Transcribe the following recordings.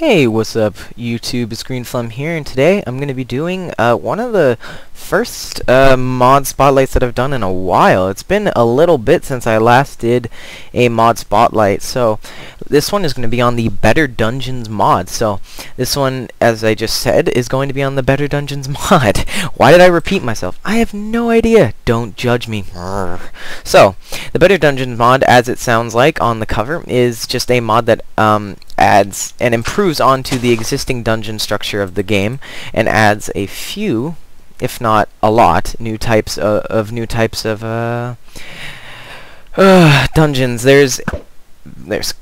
Hey, what's up YouTube? It's GreenFlum here, and today I'm going to be doing one of the first mod spotlights that I've done in a while. It's been a little bit since I last did a mod spotlight, so this one is going to be on the Better Dungeons mod. So this one, as I just said, is going to be on the Better Dungeons mod. Why did I repeat myself? I have no idea. Don't judge me. So, the Better Dungeons mod, as it sounds like on the cover, is just a mod that adds and improves onto the existing dungeon structure of the game and adds a few, if not a lot, new types of dungeons. There's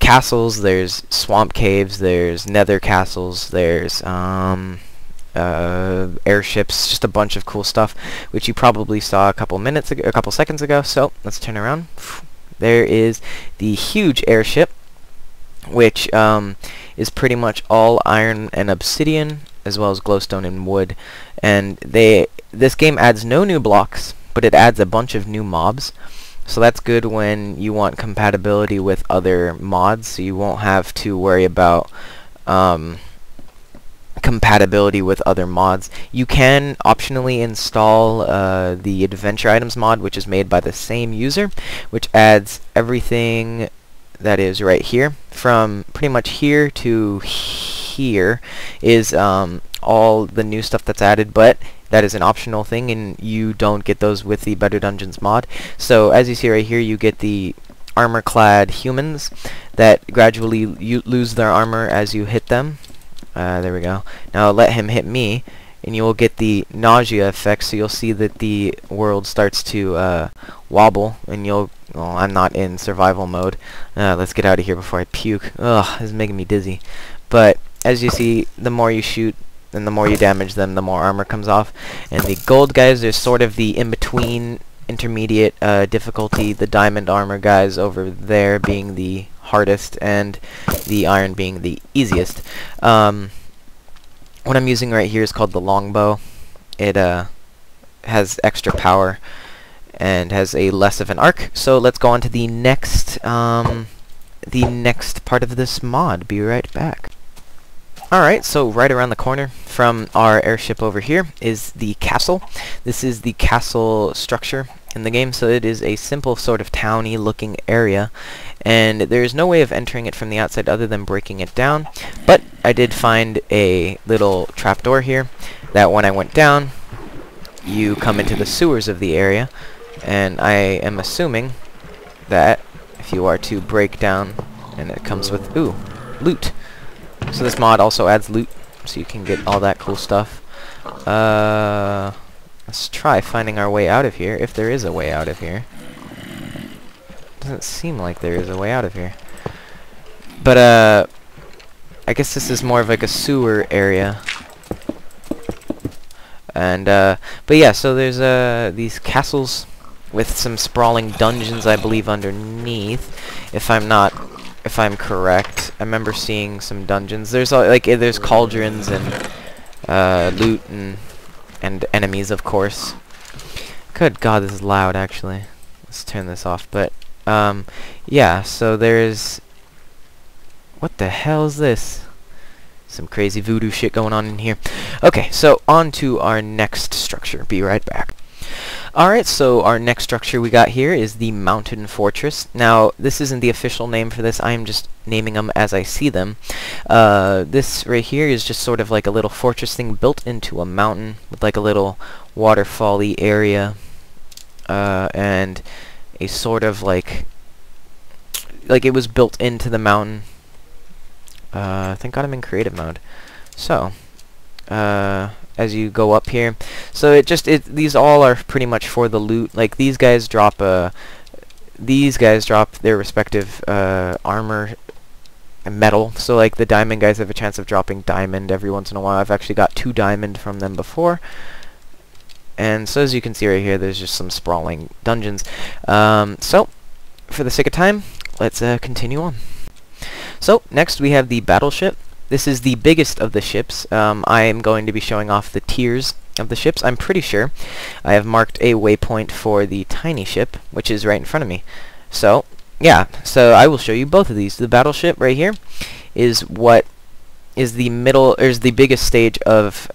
castles, there's swamp caves, there's nether castles, there's airships, just a bunch of cool stuff, which you probably saw a couple seconds ago. So let's turn around. There is the huge airship, which is pretty much all iron and obsidian, as well as glowstone and wood. And this game adds no new blocks, but it adds a bunch of new mobs. So that's good when you want compatibility with other mods, so you won't have to worry about compatibility with other mods. You can optionally install the Adventure Items mod, which is made by the same user, which adds everything that is right here. From pretty much here to here is all the new stuff that's added, but that is an optional thing, and you don't get those with the Better Dungeons mod. So as you see right here, you get the armor-clad humans that gradually lose their armor as you hit them. There we go. Now let him hit me, and you will get the nausea effect, so you'll see that the world starts to wobble, and well, I'm not in survival mode. Let's get out of here before I puke. Ugh, this is making me dizzy. But as you see, the more you shoot and the more you damage them, the more armor comes off. And the gold guys are sort of the in-between intermediate difficulty, the diamond armor guys over there being the hardest and the iron being the easiest. What I'm using right here is called the longbow. It has extra power and has a less of an arc. So let's go on to the next part of this mod. Be right back. Alright, so right around the corner from our airship over here is the castle. This is the castle structure in the game, so it is a simple sort of towny looking area, and there's no way of entering it from the outside other than breaking it down. But I did find a little trapdoor here that when I went down, you come into the sewers of the area, and I am assuming that if you are to break down, and it comes with loot. So this mod also adds loot, so you can get all that cool stuff. Let's try finding our way out of here, if there is a way out of here. Doesn't seem like there is a way out of here. But, I guess this is more of like a sewer area. And, but yeah, so there's, these castles with some sprawling dungeons, I believe, underneath, if I'm correct. I remember seeing some dungeons. There's there's cauldrons and loot and enemies, of course. Good God, this is loud. Actually, let's turn this off. But yeah. So there's what the hell is this? Some crazy voodoo shit going on in here. Okay, so on to our next structure. Be right back. Alright, so our next structure we got here is the Mountain Fortress. Now, this isn't the official name for this. I am just naming them as I see them. This right here is just sort of like a little fortress thing built into a mountain with like a little waterfall-y area, and a sort of like it was built into the mountain. Thank God I'm in creative mode. So, as you go up here, so these all are pretty much for the loot. Like these guys drop their respective armor and metal. So like the diamond guys have a chance of dropping diamond every once in a while. I've actually got 2 diamond from them before. And so as you can see right here, there's just some sprawling dungeons. So for the sake of time, let's continue on. So next we have the battleship. This is the biggest of the ships. I am going to be showing off the tiers of the ships. I'm pretty sure I have marked a waypoint for the tiny ship, which is right in front of me. So yeah, so I will show you both of these. The battleship right here is what is the middle, or is the biggest stage of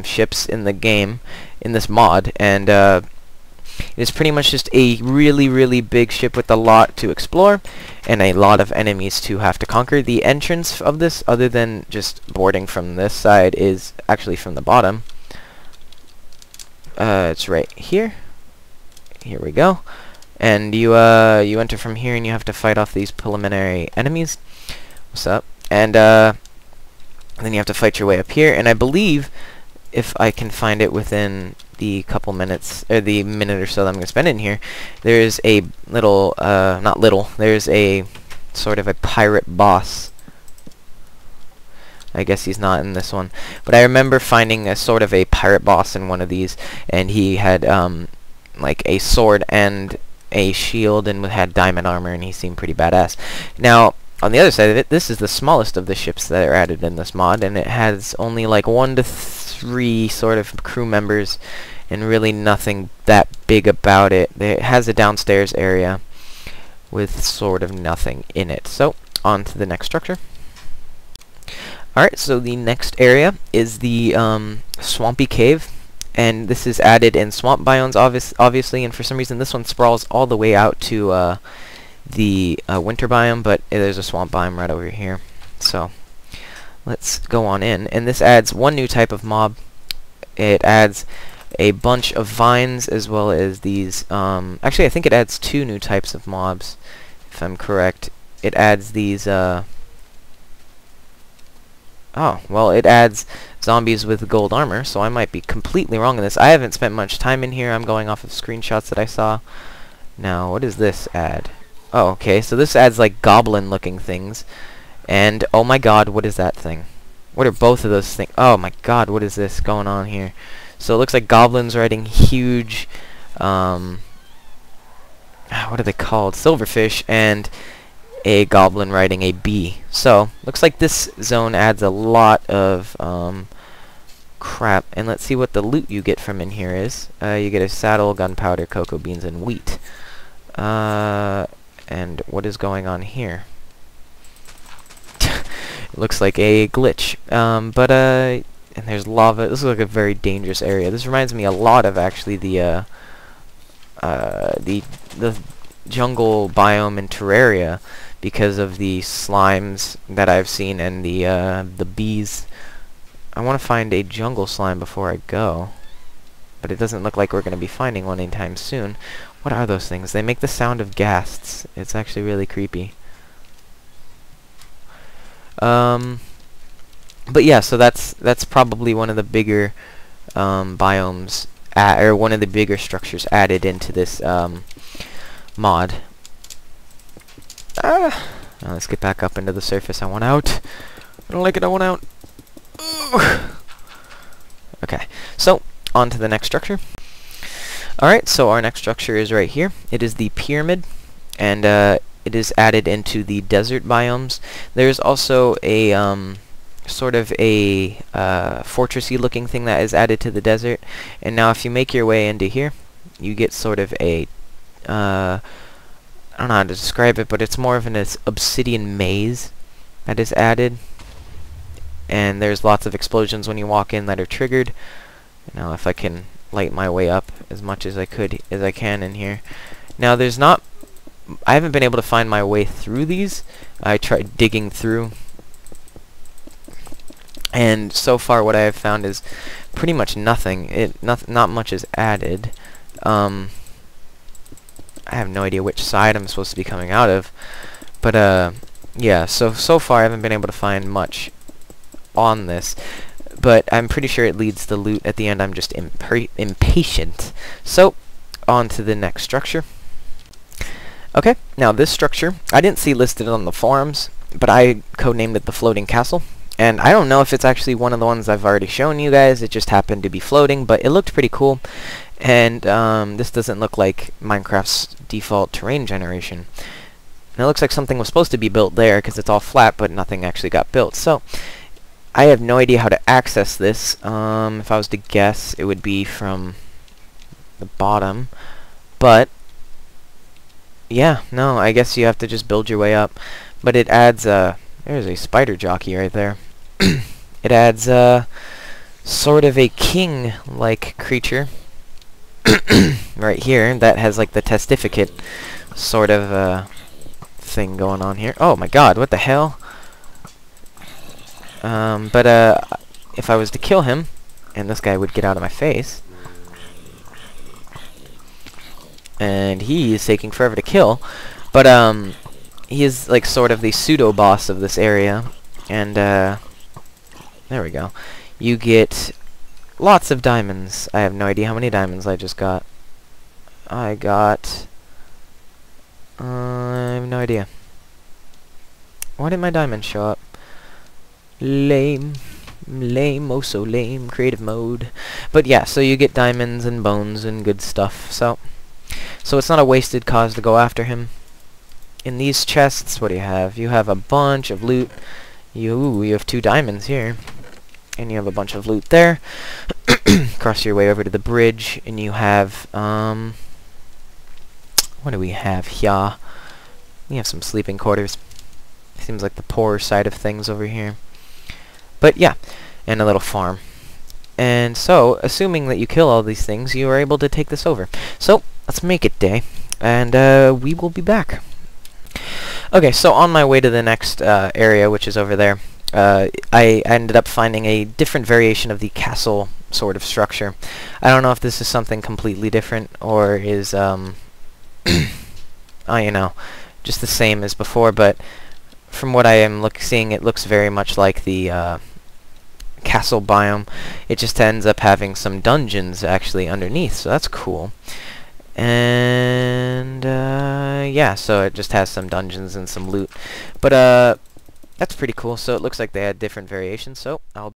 ships in the game, in this mod, and it is pretty much just a really, really big ship with a lot to explore and a lot of enemies to have to conquer. The entrance of this, other than just boarding from this side, is actually from the bottom. It's right here. Here we go. And you enter from here, and you have to fight off these preliminary enemies. What's up? And then you have to fight your way up here. And I believe, if I can find it within the couple minutes, or the minute or so that I'm going to spend in here, there is a little, not little, there's a sort of a pirate boss. I guess he's not in this one. But I remember finding a sort of a pirate boss in one of these, and he had, like, a sword and a shield, and had diamond armor, and he seemed pretty badass. Now, on the other side of it, this is the smallest of the ships that are added in this mod, and it has only like 1 to 3 sort of crew members, and really nothing that big about it. It has a downstairs area with sort of nothing in it. So, on to the next structure. Alright, so the next area is the Swampy Cave, and this is added in swamp biomes, obviously, and for some reason this one sprawls all the way out to the winter biome, but there's a swamp biome right over here. So let's go on in, and this adds 1 new type of mob. It adds a bunch of vines, as well as these, actually I think it adds 2 new types of mobs, if I'm correct. It adds these, oh, well, it adds zombies with gold armor, so I might be completely wrong in this. I haven't spent much time in here. I'm going off of screenshots that I saw. Now, what does this add? Oh, okay, so this adds like goblin-looking things. And, oh my god, what is that thing? What are both of those things? Oh my god, what is this going on here? So it looks like goblins riding huge, what are they called? Silverfish, and a goblin riding a bee. So, looks like this zone adds a lot of, crap. And let's see what the loot you get from in here is. You get a saddle, gunpowder, cocoa beans, and wheat. And what is going on here? It looks like a glitch. And there's lava. This is like a very dangerous area. This reminds me a lot of actually the jungle biome in Terraria, because of the slimes that I've seen and the bees. I want to find a jungle slime before I go, but it doesn't look like we're going to be finding one anytime soon. What are those things? They make the sound of ghasts. It's actually really creepy. But yeah, so that's probably one of the bigger biomes, or one of the bigger structures added into this mod. Now let's get back up into the surface. I want out. I don't like it. I want out. Okay, so on to the next structure. Alright, so our next structure is right here. It is the pyramid, and it is added into the desert biomes. There's also a sort of a fortressy looking thing that is added to the desert. And now if you make your way into here, you get sort of a I don't know how to describe it, but it's more of an obsidian maze that is added. And there's lots of explosions when you walk in that are triggered. Now if I can light my way up as much as I can in here. Now there's not, I haven't been able to find my way through these. I tried digging through, and so far what I have found is pretty much nothing. Not much is added. I have no idea which side I'm supposed to be coming out of, but yeah, so far I haven't been able to find much on this, but I'm pretty sure it leads to loot at the end. I'm just impatient. So, on to the next structure. Okay, now this structure, I didn't see listed on the forums, but I codenamed it the Floating Castle. And I don't know if it's actually one of the ones I've already shown you guys. It just happened to be floating, but it looked pretty cool. And this doesn't look like Minecraft's default terrain generation. And it looks like something was supposed to be built there, because it's all flat, but nothing actually got built. So, I have no idea how to access this. If I was to guess, it would be from the bottom. But, yeah, no, I guess you have to just build your way up. But it adds, there's a spider jockey right there. It adds sort of a king-like creature right here that has like the testificate sort of thing going on here. Oh my god, what the hell? But if I was to kill him, and this guy would get out of my face, and he is taking forever to kill, but he is like sort of the pseudo-boss of this area, and there we go. You get lots of diamonds. I have no idea how many diamonds I just got. I have no idea. Why didn't my diamonds show up? Lame. Lame, oh so lame, creative mode. But yeah, so you get diamonds and bones and good stuff. So it's not a wasted cause to go after him. In these chests, what do you have? You have a bunch of loot. You have 2 diamonds here. And you have a bunch of loot there. Cross your way over to the bridge, and you have, what do we have here? We have some sleeping quarters. Seems like the poorer side of things over here. But yeah, and a little farm. And so, assuming that you kill all these things, you are able to take this over. So, let's make it day, and we will be back. Okay, so on my way to the next area, which is over there, I ended up finding a different variation of the castle sort of structure. I don't know if this is something completely different, or is, you know, just the same as before, but from what I am seeing, it looks very much like the castle biome. It just ends up having some dungeons actually underneath, so that's cool. And yeah, so it just has some dungeons and some loot, but that's pretty cool. So it looks like they had different variations, so I'll